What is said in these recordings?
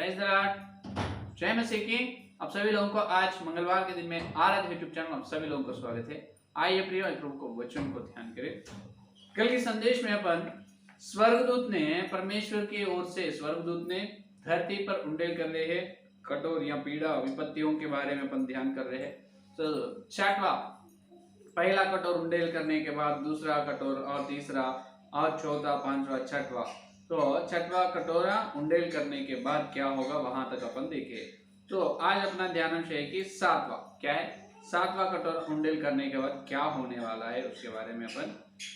Praise the Lord, जय मसीह की। आप सभी लोगों को आज मंगलवार के दिन में आराध्य यूट्यूब चैनल में आप सभी लोगों को स्वागत है। आइए प्रियो प्रभु को वचन को ध्यान करें। कल के संदेश में अपन स्वर्गदूत ने परमेश्वर की ओर से स्वर्गदूत ने धरती पर उंडेल कर रहे हैं कठोर या पीड़ा विपत्तियों के बारे में अपन ध्यान कर रहे हैं। तो छठवा पहला कठोर उंडेल करने के बाद दूसरा कठोर और तीसरा और चौथा पांचवा छठवा। तो छठवा कटोरा उंडेल करने के बाद क्या होगा वहां तक अपन देखे। तो आज अपना ध्यान है कि सातवां क्या है, सातवां कटोरा उंडेल करने के बाद क्या होने वाला है उसके बारे में अपन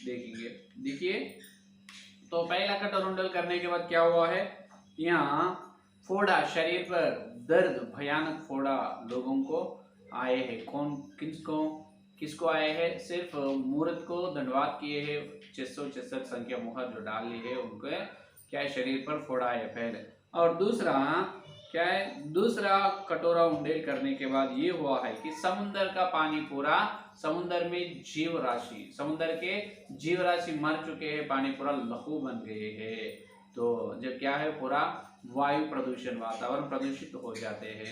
देखेंगे। देखिए, तो पहला कटोरा उंडेल करने के बाद क्या हुआ है, यहाँ फोड़ा शरीर पर दर्द भयानक फोड़ा लोगों को आए हैं। कौन किसको आए हैं? सिर्फ मूर्त को दंडवात किए हैं 666 संख्या मुहर जो डाल ली है उनके क्या है, शरीर पर फोड़ा है पहले। और दूसरा क्या है, दूसरा कटोरा उंडेल करने के बाद ये हुआ है कि समुद्र का पानी पूरा, समुद्र में जीव राशि, समुद्र के जीव राशि मर चुके हैं, पानी पूरा लहू बन गए हैं। तो जब क्या है, पूरा वायु प्रदूषण, वातावरण प्रदूषित हो जाते हैं।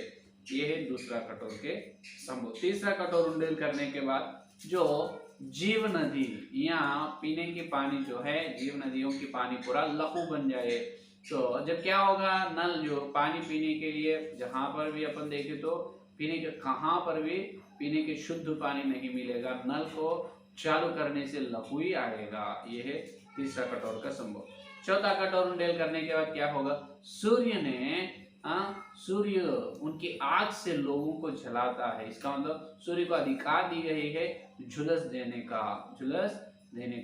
ये है दूसरा कटोर के संभव। तीसरा कटोर उंडेल करने के बाद जो जीव नदी, यहाँ पीने की पानी जो है, जीव नदियों की पानी पूरा लहू बन जाए। तो जब क्या होगा, नल जो पानी पीने के लिए जहां पर भी अपन देखें तो पीने के कहां पर भी पीने के शुद्ध पानी नहीं मिलेगा, नल को चालू करने से लहू ही आएगा। यह है तीसरा कटोर का संभव। चौथा कटोर उंडेल करने के बाद क्या होगा, सूर्य ने सूर्य उनकी आग से लोगों को जलाता है। इसका मतलब सूर्य को अधिकार दी गई है झुलस देने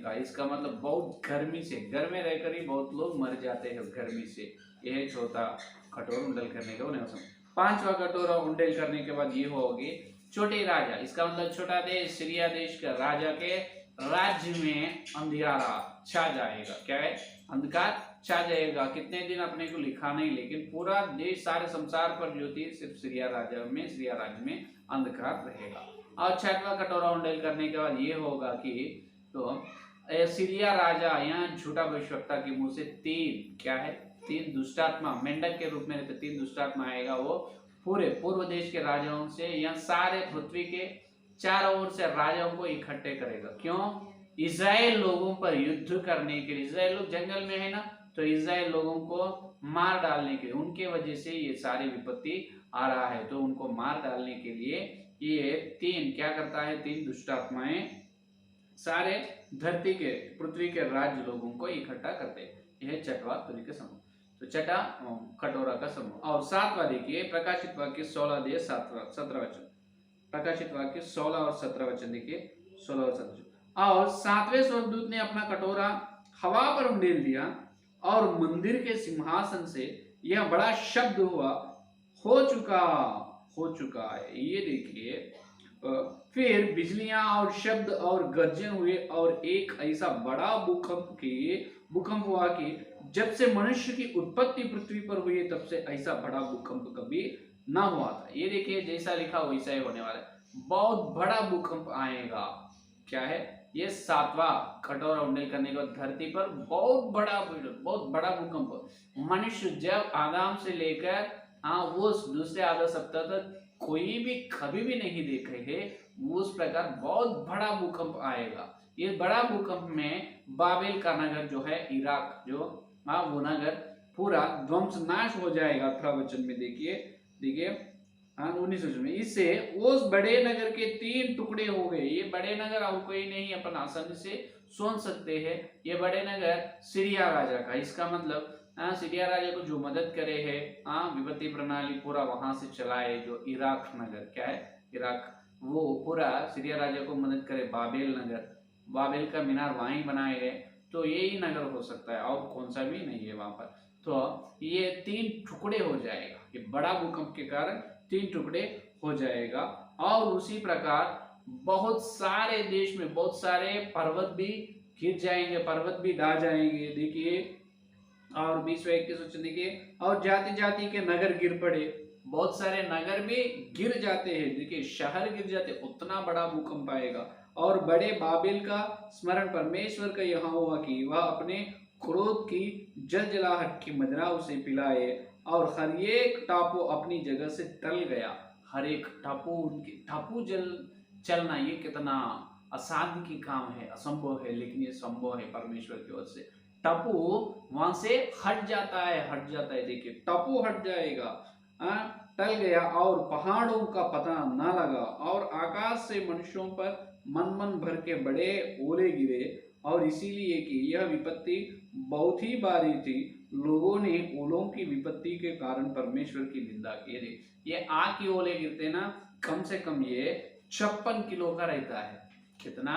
का। इसका मतलब बहुत गर्मी से, घर में रहकर ही बहुत लोग मर जाते हैं गर्मी से। यह है चौथा कटोरा उंडेल करने का उन्हें। पांचवा कटोरा उंडेल करने के बाद ये होगी छोटे राजा। इसका मतलब छोटा देश, सीरिया देश का राजा के राज्य में अंधियारा छा जाएगा। क्या है, अंधकार छा जाएगा। कितने दिन अपने को लिखा नहीं, लेकिन पूरा देश, सारे संसार पर ज्योति सिर्फ सीरिया राज्य में अंधकार रहेगा। और छठवा कटोरा उंडेल करने के बाद ये होगा कि तो सीरिया राजा, यहाँ झूठा भविष्यवक्ता के मुंह से तीन दुष्टात्मा मेंढक के रूप में रहते, तीन दुष्टात्मा आएगा। वो पूरे पूर्व देश के राजाओं से, यहाँ सारे पृथ्वी के चारों ओर से राजाओं को इकट्ठे करेगा। क्यों? इजराइल लोगों पर युद्ध करने के लिए। इजराइल लोग जंगल में है ना, तो इजराइल लोगों को मार डालने के लिए, उनके वजह से ये सारी विपत्ति आ रहा है, तो उनको मार डालने के लिए ये तीन क्या करता है, तीन दुष्टात्माएं सारे धरती के, पृथ्वी के राज्य लोगों को इकट्ठा करते हैं। यह छठवा तरीके समूह। तो छठा कटोरा का समूह। और सातवां देखिए, प्रकाशित वाक्य 16 अध्याय 17 वचन। प्रकाशित वाक्य 16 और 17 वचन देखिए, 16 और 17। और सातवें स्वर्गदूत ने अपना कटोरा हवा पर उंडेल दिया और मंदिर के सिंहासन से यह बड़ा शब्द हुआ, हो चुका है। ये देखिए, फिर बिजलियां और शब्द और गर्जन हुए और एक ऐसा बड़ा भूकंप हुआ कि जब से मनुष्य की उत्पत्ति पृथ्वी पर हुई तब से ऐसा बड़ा भूकंप कभी ना हुआ था। ये देखिए, जैसा लिखा वैसा ही होने वाला है, बहुत बड़ा भूकंप आएगा। क्या है ये? सातवां कटोरा उंडेल करने के बाद धरती पर बहुत बड़ा भूकंप। मनुष्य जब आदाम से लेकर वो दूसरे आधा सप्ताह तक कोई भी कभी भी नहीं देखे है, उस प्रकार बहुत बड़ा भूकंप आएगा। ये बड़ा भूकंप में बाबेल का नगर जो है, इराक जो वो नगर पूरा ध्वंस नाश हो जाएगा। 18 वचन में देखिए 19 वचन में, इससे उस बड़े नगर के 3 टुकड़े हो गए। ये बड़े नगर और कोई नहीं, अपन आसानी से सोच सकते हैं। ये बड़े नगर सीरिया राजा का। इसका मतलब सीरिया राजा को जो मदद करे है, विपत्ति प्रणाली पूरा वहां से चलाए, जो इराक नगर क्या है, इराक, वो पूरा सीरिया राजा को मदद करे। बाबेल नगर, बाबेल का मीनार वहीं बनाए गए, तो यही नगर हो सकता है, और कौन सा भी नहीं है वहां पर। तो ये 3 टुकड़े हो जाएगा। ये बड़ा भूकंप के कारण 3 टुकड़े हो जाएगा। और उसी प्रकार बहुत सारे देश में बहुत सारे पर्वत भी गिर जाएंगे, पर्वत भी ढह जाएंगे। देखिए, और 20-21 वचन देखिए, और जाति जाति के नगर गिर पड़े। बहुत सारे नगर भी गिर जाते हैं। देखिए, शहर गिर जाते, उतना बड़ा भूकंप आएगा। और बड़े बाबेल का स्मरण परमेश्वर का यहाँ हुआ कि वह अपने क्रोध की जलजलाहट की मदिरा उसे पिलाए और हर एक टापू अपनी जगह से टल गया। हर एक टापू, उनके टापू चलना ये कितना असाध्य की काम है, असंभव है, लेकिन ये संभव है परमेश्वर की ओर से। टापू वहां से हट जाता है, देखिए टापू हट जाएगा, टल गया और पहाड़ों का पता ना लगा, और आकाश से मनुष्यों पर मन मन भर के बड़े ओले गिरे, और इसीलिए कि यह विपत्ति बहुत ही भारी थी, लोगों ने ओलों की विपत्ति के कारण परमेश्वर की निंदा की। ये आग की ओले गिरते ना, कम से कम ये 56 किलो का रहता है। कितना?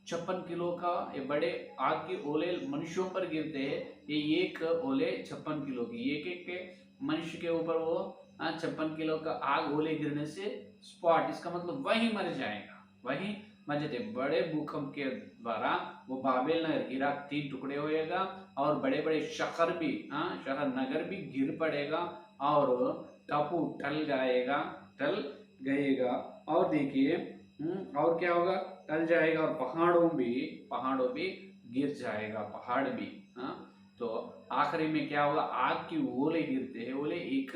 56 किलो का ये बड़े आग की ओले मनुष्यों पर गिरते हैं। ये एक ओले 56 किलो की, एक एक के मनुष्य के ऊपर वो 56 किलो का आग ओले गिरने से स्पॉट, इसका मतलब वही मर जाएगा, वही मर जाते। बड़े भूकंप के द्वारा वो बाबेल नगर इराक 3 टुकड़े होएगा, और बड़े बड़े शहर भी, शहर नगर भी गिर पड़ेगा, और टापू टल गएगा। और देखिए और क्या होगा? टल जाएगा, और पहाड़ों भी गिर जाएगा, पहाड़ भी। तो आखिरी में क्या होगा? आग की ओले गिरते हैं, ओले एक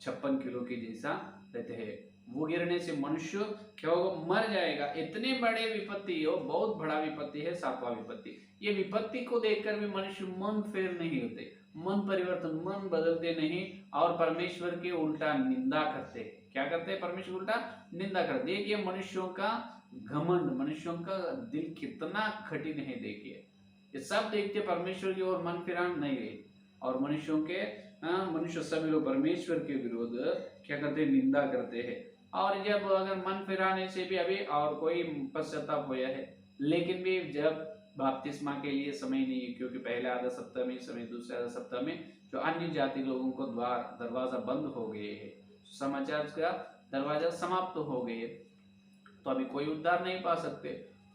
56 किलो के जैसा रहते हैं। वो गिरने से मनुष्य क्या होगा? मर जाएगा। इतने बड़े विपत्ति हो, बहुत बड़ा विपत्ति है 7वां विपत्ति। ये विपत्ति को देखकर भी मनुष्य मन फेर नहीं होते, मन परिवर्तन, मन बदलते नहीं, और परमेश्वर के उल्टा निंदा करते हैं। क्या करते हैं? परमेश्वर उल्टा निंदा करते। देखिए मनुष्यों का घमंड, मनुष्यों का दिल कितना कठिन है। देखिए ये सब देखते परमेश्वर की ओर मन फिरान नहीं गए, और मनुष्य सभी लोग परमेश्वर के विरुद्ध क्या करते हैं? निंदा करते हैं। और जब अगर मन फिराने से भी अभी और कोई पश्चाताप हुआ है, लेकिन भी जब बपतिस्मा के लिए समय नहीं है, क्योंकि पहले आधा सप्ताह में समय, दूसरे आधा सप्ताह में जो अन्य जाति लोगों को दरवाजा बंद हो गए है, समाचार का दरवाजा समाप्त हो गए, तो अभी कोई उद्धार नहीं पा सकते।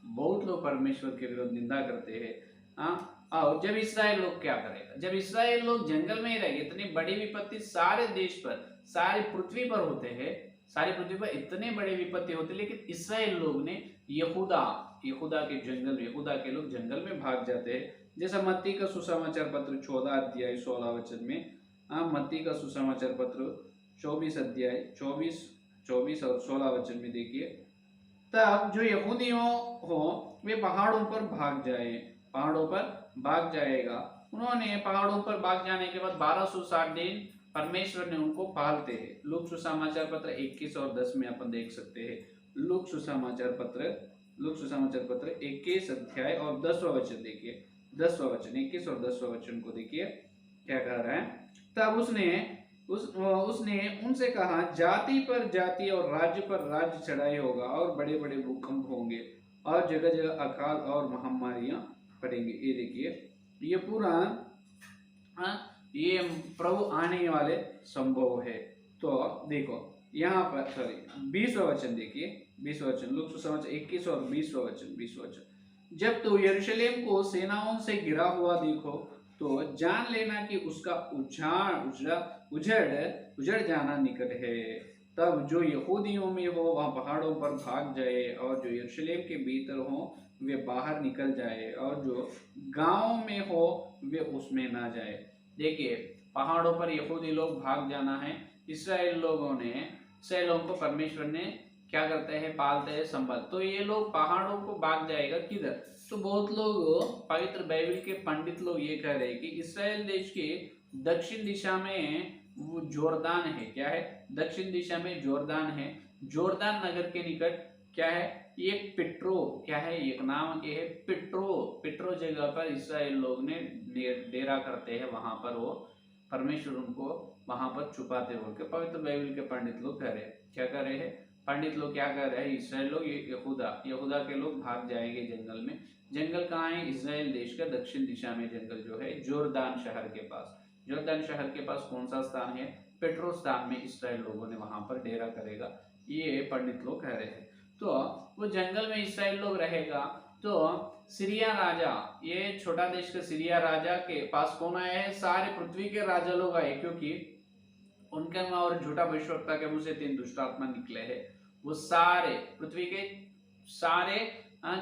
बहुत लोग परमेश्वर के विरुद्ध निंदा करते हैं। और जब इस्राएल लोग क्या करेगा? जब इस्राएल लोग जंगल में ही रहेंगे, इतनी बड़ी विपत्ति सारे देश पर, सारी पृथ्वी पर होते हैं, सारी पृथ्वी पर इतने बड़े विपत्ति होते, लेकिन इस्राएल लोग ने यहूदा के लोग जंगल में भाग जाते हैं। जैसा मत्ती का सुसमाचार पत्र 14 अध्याय 16 वचन में, मत्ती का सुसमाचार पत्र 24 अध्याय 24 और 16 वचन में देखिए, तब जो यहूदियों हो वे पहाड़ों पर भाग जाएगा। उन्होंने पहाड़ों पर भाग जाने के बाद 1260 दिन परमेश्वर ने उनको पालते हैं। लूक सुसमाचार पत्र 21 और 10 में अपन देख सकते हैं। लूक सुसमाचार पत्र 21 अध्याय और 10वां वचन देखिए, 10वां वचन, 21 और 10वां वचन को देखिए क्या कह रहा है। तब उसने उनसे कहा, जाति पर जाति और राज्य पर राज्य चढ़ाई होगा, और बड़े बड़े भूकंप होंगे, और जगह जगह अकाल और महामारियां पड़ेंगी। ये देखिए ये पूरा ये प्रभु आने वाले संभव है। तो देखो यहाँ पर 20वां वचन देखिए, 20वां वचन, लूक सुसमाचार 21 और 20वां वचन, जब तो यरूशलेम को सेनाओं से घिरा हुआ देखो, तो जान लेना कि उसका उजड़ जाना निकट है। तब जो यहूदियों में हो वह पहाड़ों पर भाग जाए, और जो यरूशलेम के भीतर हो वे बाहर निकल जाए, और जो गांव में हो वे उसमें ना जाए। देखिए पहाड़ों पर यहूदी लोग भाग जाना है। इस्राएल लोगों को परमेश्वर ने क्या करते हैं? पालते हैं, संभाल। तो ये लोग पहाड़ों को भाग जाएगा किधर? तो बहुत लोग पवित्र बाइबल के पंडित लोग ये कह रहे हैं कि इस्राएल देश के दक्षिण दिशा में वो जोर्दान है। क्या है? दक्षिण दिशा में जोर्दान है। जोर्दान नगर के निकट क्या है? एक पिट्रो, क्या है? एक नाम के है पिट्रो जगह पर इस्राएल लोग ने डेरा करते हैं। वहां पर वो परमेश्वर उनको वहां पर छुपाते हो के पवित्र बाइबल के पंडित लोग कह रहे हैं। क्या कर रहे हैं? पंडित लोग क्या कर रहे हैं? इस्राएल लोग, यहूदा के लोग भाग जाएंगे जंगल में। जंगल कहाँ है? इस्राएल देश का दक्षिण दिशा में जंगल जो है, जोर्दान शहर के पास। जोर्दान शहर के पास कौन सा स्थान है? पेट्रो स्थान में इस्राएल लोगों ने वहां पर डेरा करेगा, ये पंडित लोग कह रहे हैं। तो वो जंगल में इस्राएल लोग रहेगा। तो सीरिया राजा, ये छोटा देश का सीरिया राजा के पास कौन आया है? सारे पृथ्वी के राजा लोग आए, क्योंकि उनके मुंह और झूठा भविष्यवक्ता के मुंह से 3 दुष्ट आत्मा निकले हैं। वो सारे पृथ्वी के सारे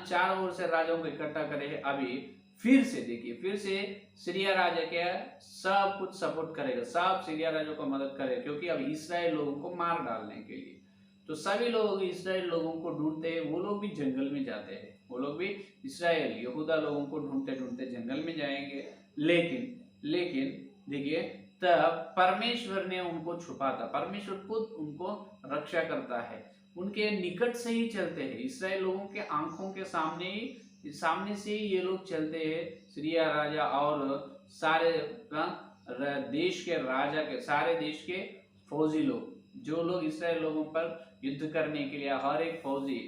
चारों ओर से राजाओं को इकट्ठा करे है। अभी फिर से देखिए, फिर से सीरिया राजा के सब कुछ सपोर्ट करेगा, सब सीरिया राजा को मदद करेगा, क्योंकि अब इसराइल लोगों को मार डालने के लिए तो सभी लोग इसराइल लोगों को ढूंढते हैं। वो लोग भी जंगल में जाते हैं, वो लोग भी इसराइल यहूदा लोगों को ढूंढते ढूंढते जंगल में जाएंगे। लेकिन लेकिन देखिए, तब परमेश्वर ने उनको छुपा था, परमेश्वर खुद उनको रक्षा करता है, उनके निकट से ही चलते हैं, इसराइल लोगों के आंखों के सामने से ही ये लोग चलते हैं। सीरिया राजा और सारे देश के राजा के, सारे देश के फौजी लोग, जो लोग इसराइल लोगों पर युद्ध करने के लिए, हर एक फौजी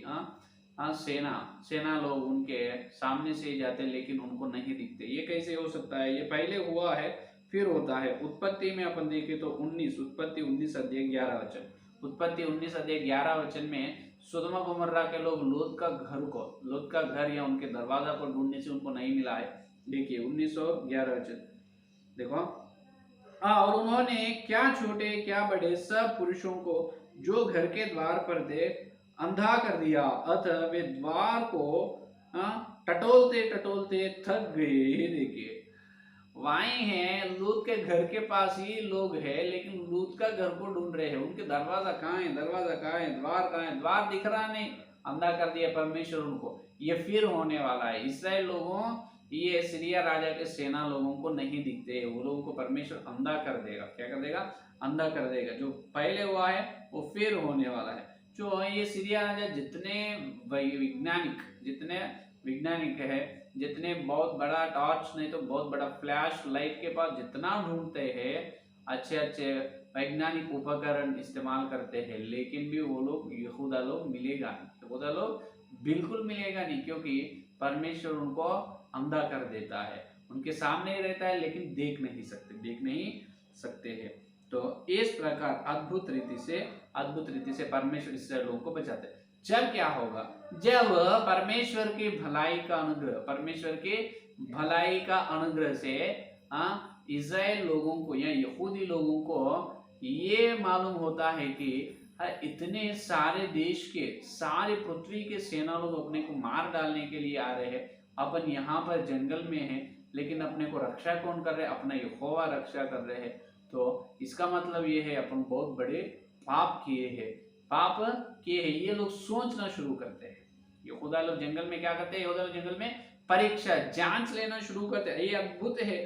सेना लोग उनके सामने से ही जाते, लेकिन उनको नहीं दिखते। ये कैसे हो सकता है? ये पहले हुआ है, फिर होता है। उत्पत्ति में अपन देखें तो उत्पत्ति 19 अध्याय 11 वचन, उत्पत्ति 19 अध्याय 11 वचन में सोदोम गोमोर्रा के लोग लोत का घर या उनके दरवाजा को ढूंढने से उनको नहीं मिला है। देखिए 19 और 11 वचन देखो। और उन्होंने क्या छोटे क्या बड़े सब पुरुषों को जो घर के द्वार पर थे अंधा कर दिया, अतः वे द्वार को टटोलते टटोलते थक गए। देखिए वहीं है, लूत के घर के पास ही लोग हैं, लेकिन लूत का घर को ढूंढ रहे हैं, उनके दरवाजा कहाँ है, दरवाजा कहाँ है, द्वार कहाँ है, द्वार दिख रहा नहीं, अंधा कर दिया परमेश्वर उनको। ये फिर होने वाला है। इसराइल लोगों, ये सीरिया राजा के सेना लोगों को नहीं दिखते, वो लोगों को परमेश्वर अंधा कर देगा। क्या कर देगा? अंधा कर देगा। जो पहले हुआ है वो फिर होने वाला है। जो ये सीरिया राजा जितने वैज्ञानिक है, जितने बहुत बड़ा टॉर्च नहीं तो बहुत बड़ा फ्लैश लाइट के पास जितना ढूंढते हैं, अच्छे अच्छे वैज्ञानिक उपकरण इस्तेमाल करते हैं, लेकिन भी वो लोग यहूदा लोग मिलेगा नहीं, यहूदा लोग बिल्कुल मिलेगा नहीं, क्योंकि परमेश्वर उनको अंधा कर देता है, उनके सामने ही रहता है लेकिन देख नहीं सकते हैं। तो इस प्रकार अद्भुत रीति से परमेश्वर इसराइल लोगों को बचाते हैं। जब क्या होगा? जब परमेश्वर की भलाई का अनुग्रह से इस्राएल लोगों को या यहूदी लोगों को ये मालूम होता है कि इतने सारे देश के, सारे पृथ्वी के सेना लोग अपने को मार डालने के लिए आ रहे हैं, अपन यहाँ पर जंगल में हैं, लेकिन अपने को रक्षा कौन कर रहे हैं? अपना यहोवा रक्षा कर रहे हैं। तो इसका मतलब ये है अपन बहुत बड़े पाप किए हैं। ये लोग सोचना शुरू करते हैं। यहूदा लोग जंगल में क्या करते हैं? यहूदा लोग जंगल में परीक्षा, जांच लेना शुरू करते हैं। ये अद्भुत है।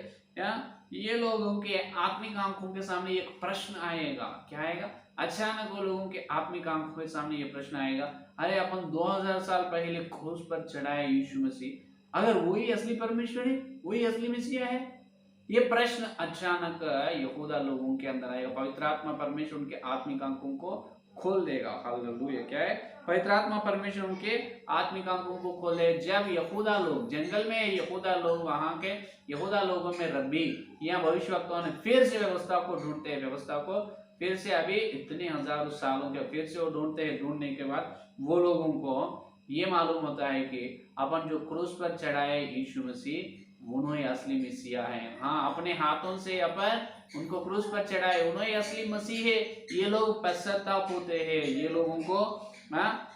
ये लोगों के आत्मिक आंखों के सामने एक प्रश्न आएगा। क्या आएगा? अचानक वो लोगों के आत्मिक आंखों के सामने ये प्रश्न आएगा, अरे अपन 2000 साल पहले क्रूस पर चढ़ाए यीशु मसीह, अगर वही असली परमेश्वर है, वही असली मसीहा है? ये प्रश्न अचानक यहूदा लोगों के अंदर आएगा। पवित्र आत्मा परमेश्वर उनके आत्मिक आंखों को खोल देगा। हालेलुया। क्या है? पवित्र आत्मा परमेश्वर उनके आत्मिक आंखों को खोल देगा। जब यहूदा लोग जंगल में, यहूदा लोग वहां के यहूदा लोगों में रब्बी या भविष्यवक्ताओं ने फिर से व्यवस्था को ढूंढते हैं, व्यवस्था को फिर से अभी इतने हजारों सालों के फिर से वो ढूंढते हैं। ढूंढने के बाद वो लोगों को ये मालूम होता है कि अपन जो क्रूस पर चढ़ाए यीशु मसीह, उन्होंने असली मसीहा है। हाँ, अपने हाथों से अपन उनको क्रूस पर चढ़ाए, उन्होंने असली मसीह है। ये लोग पश्चाताप होते हैं, ये लोगों को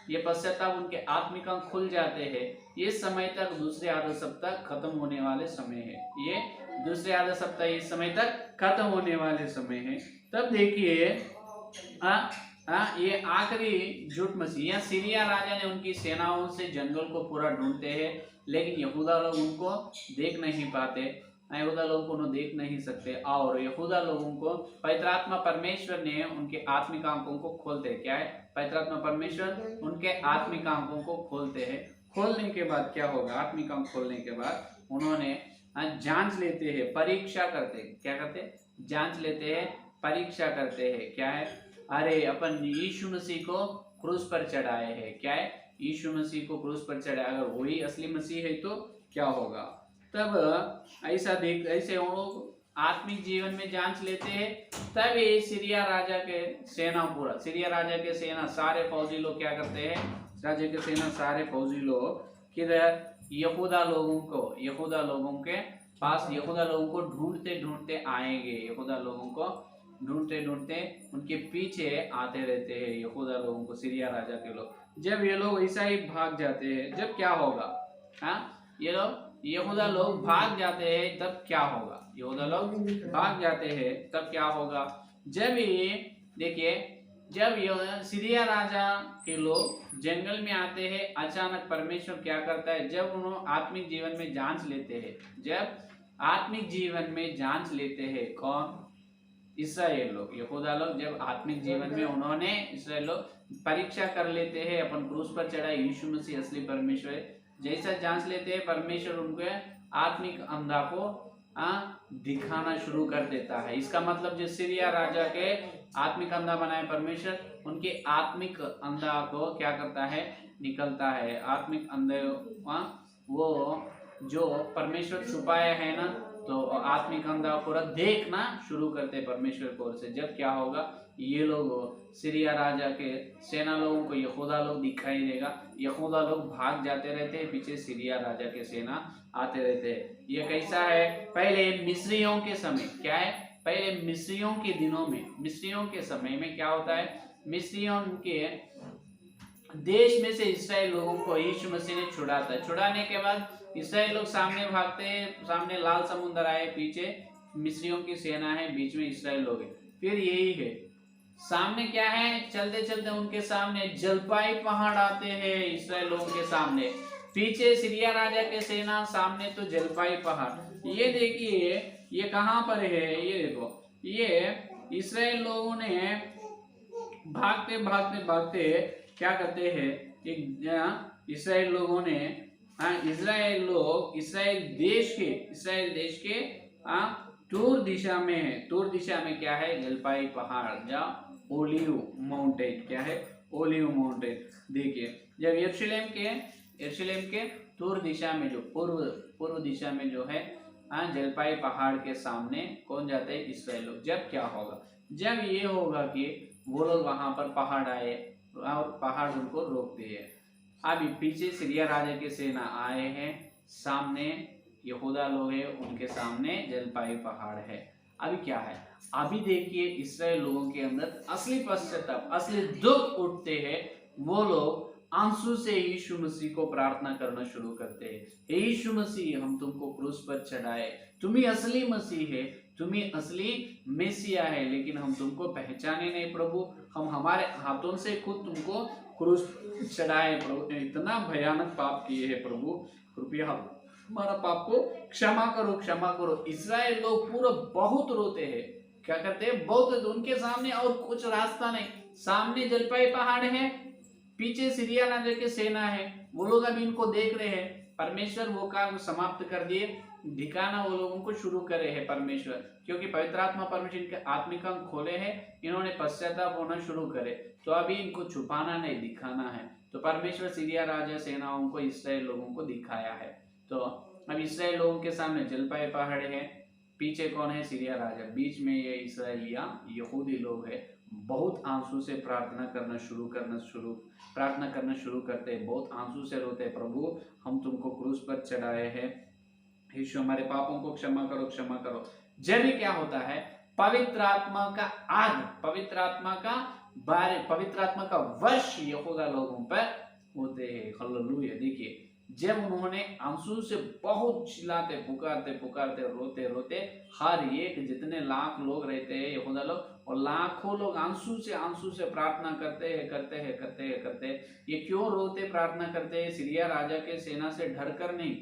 ये पश्चाताप, उनके आत्मिक अंग खुल जाते हैं। ये समय तक, दूसरे आधा सप्ताह खत्म होने वाले समय है। ये दूसरे आधा सप्ताह इस समय तक खत्म होने वाले समय है। तब देखिए ये आखिरी झूठ मसीह या सीरिया राजा ने उनकी सेनाओं से जंगल को पूरा ढूंढते हैं, लेकिन यहूदा लोग उनको देख नहीं पाते, यहूदा लोग को देख नहीं सकते। और यहूदा लोगों को पवित्र आत्मा परमेश्वर ने उनके आत्मिक आंखों को खोलते हैं। क्या है? पवित्र आत्मा परमेश्वर उनके आत्मिक आंखों को खोलते हैं। खोलने के बाद क्या होगा? आत्मिक आंख खोलने के बाद उन्होंने जांच लेते हैं, परीक्षा करते हैं। क्या करते हैं? जांच लेते हैं, परीक्षा करते हैं। क्या है? अरे अपन यीशु मसीह को क्रूस पर चढ़ाए हैं। क्या है? यीशु मसीह को क्रूस पर चढ़ाए, अगर वही असली मसीह है तो क्या होगा? तब ऐसे वो लोग आत्मिक जीवन में जांच लेते हैं। तब ये सीरिया राजा के सेना सारे फौजी लोग क्या करते हैं? राजा के सेना सारे फौजी लोग किधर? यहूदा लोगों के पास, यहूदा लोगों को ढूंढते ढूंढते आएंगे। यहूदा लोगों को ढूंढते ढूंढते उनके पीछे आते रहते हैं, यहूदा लोगों को, सीरिया राजा के लोग। जब ये लोग ऐसा ही भाग जाते हैं, जब क्या होगा? ये लोग यहूदा लोग भाग जाते हैं तब क्या होगा, यहूदा लोग भाग जाते हैं तब क्या होगा, जब ये देखिए जब सीरिया राजा के लोग जंगल में आते हैं, अचानक परमेश्वर क्या करता है, जब उन्होंने आत्मिक जीवन में जांच लेते हैं, जब आत्मिक जीवन में जांच लेते हैं कौन, इसराइल लोग, यहूदा लोग जब आत्मिक जीवन में उन्होंने इसराइल लोग परीक्षा कर लेते हैं, अपन क्रूस पर चढ़ा यीशु मसीह असली परमेश्वर है, जैसा जांच लेते हैं परमेश्वर उनको आत्मिक अंधा को दिखाना शुरू कर देता है। इसका मतलब जो सीरिया राजा के आत्मिक अंधा बनाए परमेश्वर, उनके आत्मिक अंधा को क्या करता है, निकलता है। आत्मिक अंधे वो जो परमेश्वर छुपाया है ना, तो आत्मिक अंधा पूरा देखना शुरू करते परमेश्वर की ओर से। जब क्या होगा, ये लोग सीरिया राजा के सेना लोगों को यहूदा लोग दिखाई देगा, यहूदा लोग भाग जाते रहते हैं, पीछे सीरिया राजा के सेना आते रहते हैं। ये कैसा है, पहले मिस्रियों के समय क्या है, पहले मिस्रियों के दिनों में, मिस्रियों के समय में क्या होता है, मिस्रियों के देश में से इसराइल लोगों को यीशु मसीह ने छुड़ाता है। छुड़ाने के बाद इसराइल लोग सामने भागते हैं, सामने लाल समुद्र आए, पीछे मिस्रियों की सेना है, बीच में इसराइल लोग हैं। फिर यही है, सामने क्या है, चलते चलते उनके सामने जलपाई पहाड़ आते हैं इसराइल लोगों के सामने, पीछे सीरिया राजा के सेना, सामने तो जलपाई पहाड़। ये देखिए ये कहां पर है, ये देखो, ये इसराइल लोगों ने भागते भागते भागते क्या करते हैं, इसराइल लोगों ने इसराइल देश के तूर दिशा में है। तूर दिशा में क्या है, जलपाई पहाड़, जहाँ ओलिव माउंटेन, क्या है, ओलिव माउंटेन। देखिए जब यरूशलेम के तूर दिशा में, जो पूर्व दिशा में जो है जलपाई पहाड़ के सामने कौन जाते हैं, इसराइल लोग। जब क्या होगा, जब ये होगा कि वो लोग वहां पर पहाड़ आए और पहाड़ उनको रोकते हैं। अभी पीछे सीरिया राजा के सेना आए हैं, सामने यहूदा लोग हैं, उनके सामने जलपाई पहाड़ है। अभी क्या है, अभी देखिए इसराइल लोगों के अंदर असली पश्चाताप, असली दुख उठते हैं। वो लोग आंसू से यीशु मसीह को प्रार्थना करना शुरू करते हैं, यीशु मसीह हम तुमको क्रूस पर चढ़ाए, तुम ही असली मसीह है, तुम ही असली मेसिया है, लेकिन हम तुमको पहचाने नहीं प्रभु, हम हमारे हाथों से खुद तुमको क्रूस चढ़ाए प्रभु, इतना भयानक पाप किए हैं प्रभु, कृपया हमारा पाप को क्षमा करो, क्षमा करो। इसराइल लोग पूरा बहुत रोते हैं, क्या करते हैं, बहुत, उनके सामने और कुछ रास्ता नहीं, सामने जलपाई पहाड़ है, पीछे सीरिया राजा की सेना है, वो लोग अभी इनको देख रहे हैं। परमेश्वर वो काम समाप्त कर दिए, दिखाना वो लोगों को शुरू करे है परमेश्वर, क्योंकि पवित्र आत्मा परमेश्वर इनके आत्मिक अंग खोले हैं, इन्होंने पश्चाताप होना शुरू करे, तो अभी इनको छुपाना नहीं, दिखाना है। तो परमेश्वर सीरिया राजा सेनाओं को इसराइल लोगों को दिखाया है। तो अब इसराइल लोगों के सामने जलपाई पहाड़ है, पीछे कौन है, सीरिया राजा, बीच में ये इसराइलिया यहूदी लोग है। बहुत आंसू से प्रार्थना करना शुरू करते हैं, बहुत आंसू से रोते हैं, प्रभु हम तुमको क्रूस पर चढ़ाए हैं, यीशु हमारे पापों को क्षमा करो, क्षमा करो। जब भी क्या होता है, पवित्र आत्मा का आग, पवित्र आत्मा का वर्ष यहूदा लोगों पर होते हैं। हालेलुया। देखिए जब उन्होंने आंसू से बहुत चिल्लाते, पुकारते, रोते, हर एक जितने लाख लोग रहते हैं यहूदा लोग, और लाखों लोग आंसू से प्रार्थना करते हैं। ये क्यों रोते प्रार्थना करते हैं, सीरिया राजा के सेना से डर कर नहीं,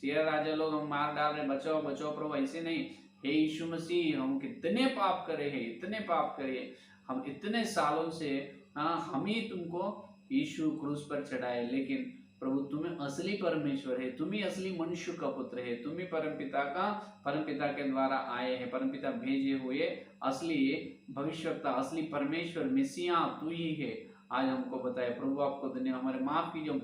सीरिया राजा लोग हम मार डाल रहे, बचाओ प्रभु, ऐसे नहीं, हे यीशु मसीह हम कितने पाप करे हैं, हम इतने सालों से हम ही तुमको यीशु क्रूस पर चढ़ाए, लेकिन प्रभु तुम्हें असली परमेश्वर है, तुम ही असली मनुष्य का पुत्र है, तुम ही परमपिता के द्वारा आए हैं, परमपिता भेजे हुए असली भविष्यवक्ता, असली परमेश्वर मेसिया तू ही है। आज हमको बताए प्रभु, आपको धन्यवाद, हमारे माफ कीजिए, हम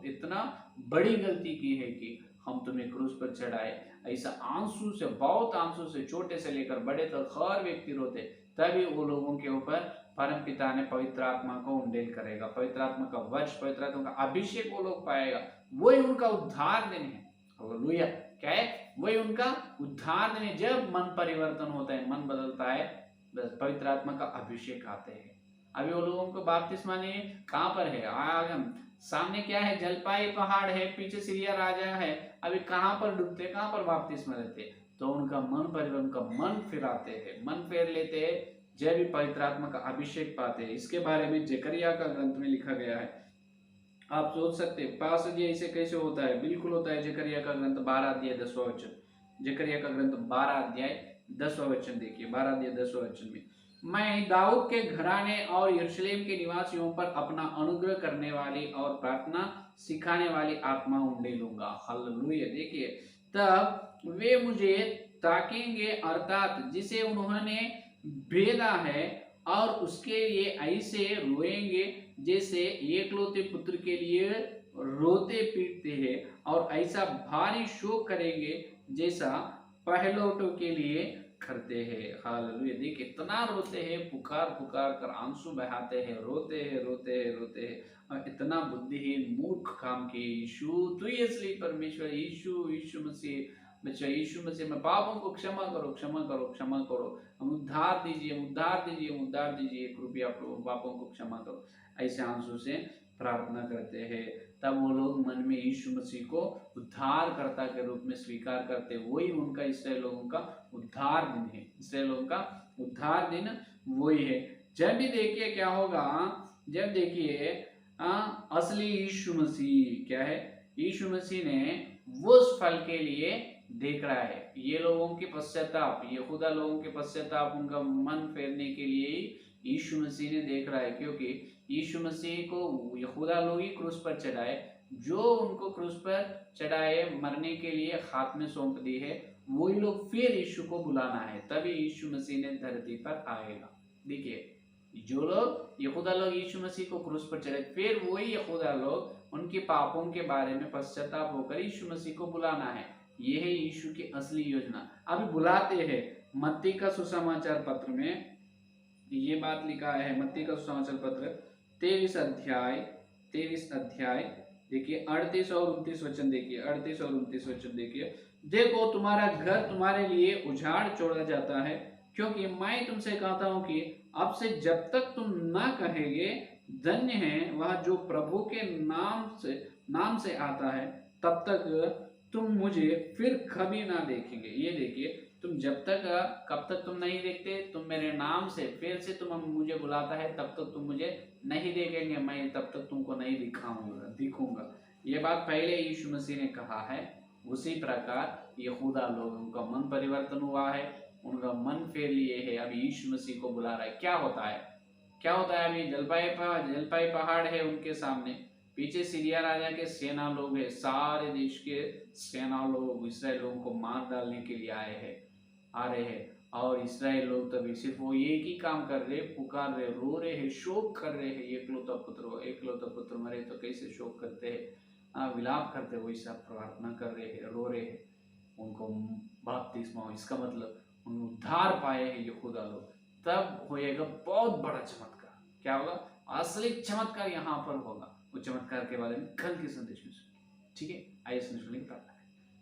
इतना बड़ी गलती की है कि हम तुम्हें क्रूस पर चढ़ाए। ऐसा आंसू से, बहुत आंसू से, छोटे से लेकर बड़े तक हर व्यक्ति रोते, तभी वो लोगों के ऊपर परम पिता ने पवित्र आत्मा को उंडेल करेगा, पवित्र आत्मा का वर्ष, पवित्र आत्मा का अभिषेक वो लोग पाएगा, वही उनका उद्धार दिन है। हालेलुया। क्या है, वही उनका उद्धार दिन है। जब मन परिवर्तन होता है, मन बदलता है, पवित्र आत्मा का अभिषेक आते हैं। अभी वो लोगों को बपतिस्मा ने कहाँ पर है, सामने क्या है, जलपाई पहाड़ है, पीछे सीरिया राजा है, अभी कहाँ पर डूबते, कहाँ पर बपतिस्मा लेते, तो उनका मन परिवर्तन, उनका मन फिराते हैं, मन फेर लेते हैं, जब भी पवित्र आत्मा का अभिषेक पाते हैं। इसके बारे में जकरिया का ग्रंथ में लिखा गया है। आप सोच सकते हैं पास जी ऐसे कैसे होता है, बिल्कुल होता है। जकरिया का ग्रंथ 12 अध्याय 10वां वचन, जकरिया का ग्रंथ 12 अध्याय 10वां वचन देखिए, 12 अध्याय 10वां वचन में, मैं दाऊद के घराने और यरूशलेम के निवासियों पर अपना अनुग्रह करने वाली और प्रार्थना सिखाने वाली आत्मा उंडेलूंगा। हालेलुया। देखिए, तब वे मुझे ताकेंगे, अर्थात जिसे उन्होंने भेदा है, और उसके लिए ऐसे रोएंगे जैसे एकलौते पुत्र के लिए रोते पीटते हैं, और ऐसा भारी शोक करेंगे जैसा पहलौठों के लिए करते हैं। हालेलुया। देखिए, इतना रोते हैं, पुकार पुकार कर आंसू बहाते हैं, रोते हैं रोते हैं रोते हैं, और इतना बुद्धिहीन मूर्ख काम किए यीशु, तू इसलिए परमेश्वर, यीशु यीशु मसीह, बच्चा यीशु मसीह, मैं पापों को क्षमा करो क्षमा करो क्षमा करो, हम उद्धार दीजिए उद्धार दीजिए उद्धार दीजिए, कृपया प्रभु पापों को क्षमा करो, ऐसे आंसू से प्रार्थना करते हैं। तब वो लोग मन में यीशु मसीह को उद्धारकर्ता के रूप में स्वीकार करते, वही उनका इसराइल लोगों का उद्धार दिन है, इसराइल लोगों का उद्धार दिन वही है। जब भी देखिए क्या होगा, जब देखिए असली यीशु मसीह क्या है, यीशु मसीह ने वो उस फल के लिए देख रहा है, ये लोगों के पश्चाताप, यहूदा लोगों के पश्चाताप, उनका मन फेरने के लिए यीशु मसीह ने देख रहा है, क्योंकि यीशु मसीह को यहूदा लोग ही क्रूस पर चढ़ाए, जो उनको क्रूस पर चढ़ाए मरने के लिए हाथ में सौंप दी है, वही लोग फिर यीशु को बुलाना है, तभी यीशु मसीह ने धरती पर आएगा। देखिए, जो लोग यहूदा लोग यीशु मसीह को क्रूस पर चढ़े, फिर वही यहूदा लोग उनके पापों के बारे में पश्चाताप होकर यीशु मसीह को बुलाना है। यह है यीशु की असली योजना। अभी बुलाते हैं। मत्ती का सुसमाचार पत्र में ये बात लिखा है, मत्ती का सुसमाचार पत्र 23 अध्याय देखिए 38 और 29 वचन देखिए, 38 और 29 वचन देखिए, देखो तुम्हारा घर तुम्हारे लिए उजाड़ छोड़ा जाता है, क्योंकि मैं तुमसे कहता हूं कि अब से जब तक तुम ना कहेंगे धन्य है वह जो प्रभु के नाम से आता है, तब तक तुम मुझे फिर कभी ना देखेंगे। ये देखिए, तुम जब तक, कब तक तुम नहीं देखते, तुम मेरे नाम से फिर से तुम मुझे बुलाता है, तब तक तुम मुझे नहीं देखेंगे, मैं तब तक तुमको नहीं दिखूंगा। ये बात पहले यीशु मसीह ने कहा है। उसी प्रकार यहूदा लोगों का मन परिवर्तन हुआ है, उनका मन फेर लिए है, अभी यीशु मसीह को बुला रहा है। क्या होता है, क्या होता है, अभी जलपाई पहाड़ है उनके सामने, पीछे सीरिया राजा के सेना लोग है, सारे देश के सेना लोग इसराइल लोगों को मार डालने के लिए आ रहे हैं, और इसराइल लोग तभी सिर्फ वो एक ही काम कर रहे, पुकार रहे, रो रहे हैं, शोक कर रहे हैं, एकलौता पुत्र मरे तो कैसे शोक करते हैं, विलाप करते, वैसा प्रार्थना कर रहे हैं, रो रहे हैं, उनको बपतिस्मा हो, इसका मतलब उन उद्धार पाए हैं यहूदा लोग। तब होएगा बहुत बड़ा चमत्कार। क्या होगा, असली चमत्कार यहाँ पर होगा। वो चमत्कार के बारे में कल के संदेश में सुनिए, ठीक है। आइए सुनने की प्रार्थना करें।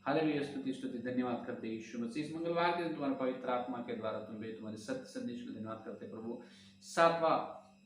हालेलुया, स्तुति स्तुति धन्यवाद करते यीशु मसीह, इस मंगलवार के दिन तुम्हारे पवित्र आत्मा के द्वारा तुम्हारे सत्य संदेश को धन्यवाद करते प्रभु। सातवां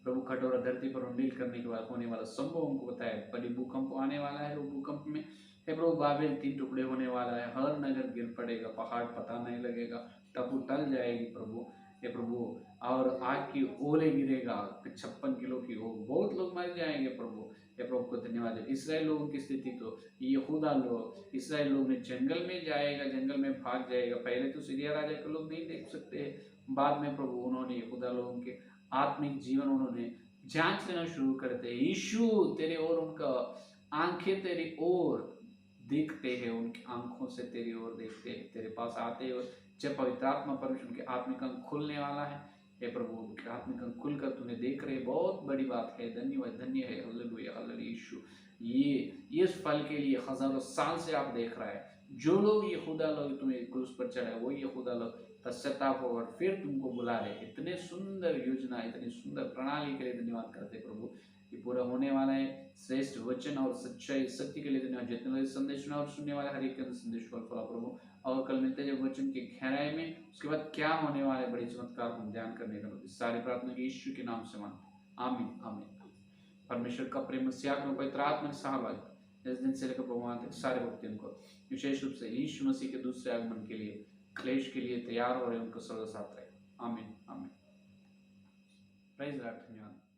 प्रभु कटोरा धरती पर उंडील करने के बाद होने वाला संभव हमको बताया, बड़ी भूकंप आने वाला है, वो भूकंप में हे प्रभु बाबेल 3 टुकड़े होने वाला है, हर नगर गिर पड़ेगा, पहाड़ पता नहीं लगेगा, टापू टल जाएगी प्रभु, हे प्रभु, और आग की ओले गिरेगा, 56 किलो की हो, बहुत लोग मर जाएंगे प्रभु। हे प्रभु को धन्यवाद है। इसराइल लोगों की स्थिति तो यहूदा लोग, इसराइल लोग ने जंगल में जाएगा, जंगल में भाग जाएगा। पहले तो सीरिया राजा के लोग नहीं देख सकते, बाद में प्रभु उन्होंने यहूदा लोगों के आत्मिक जीवन उन्होंने जांच लेना शुरू करते। यीशु तेरे ओर, उनका आंखें तेरी ओर देखते हैं, उनकी आंखों से तेरी ओर देखते हैं, तेरे पास आते हो। जब पवित्र आत्मा परमेश्वर उनके आत्मिक अंग खुलने वाला है, हे प्रभु उनके आत्मिक अंग खुलकर तुम्हें देख रहे, बहुत बड़ी बात है, धन्यवाद, धन्य है, हालेलुया हालेलुया। यीशु ये इस फल के लिए हजारों साल से आप देख रहा है। जो लोग यहूदा लोग तुम्हें क्रूस पर चढ़ाए, वो यहूदा लोग पश्चाताप हो और फिर तुमको बुला रहे। इतने सुंदर योजना, इतनी सुंदर प्रणाली के लिए धन्यवाद करते प्रभु। ये पूरा होने वाला है, श्रेष्ठ वचन और सच्चाई सत्य के लिए धन्यवाद। जितने लोग संदेश सुना और सुनने वाले हर एक के संदेश को फला प्रभु, और कल मिलते हैं वचन की गहराई में, उसके बाद क्या होने वाले बड़े चमत्कार हम ध्यान करने का। सारी प्रार्थना यीशु के नाम से मांगते, आमीन आमीन। परमेश्वर का प्रेम, मसीह में पवित्र आत्मा की सहभागिता इस दिन से लेकर भगवान तक सारे भक्तों को विशेष रूप से यीशु मसीह के दूसरे आगमन के लिए, क्लेश के लिए तैयार हो रहे उनको सर्वदा साथ रहे। आमीन आमीन। Praise the Lord. धन्यवाद।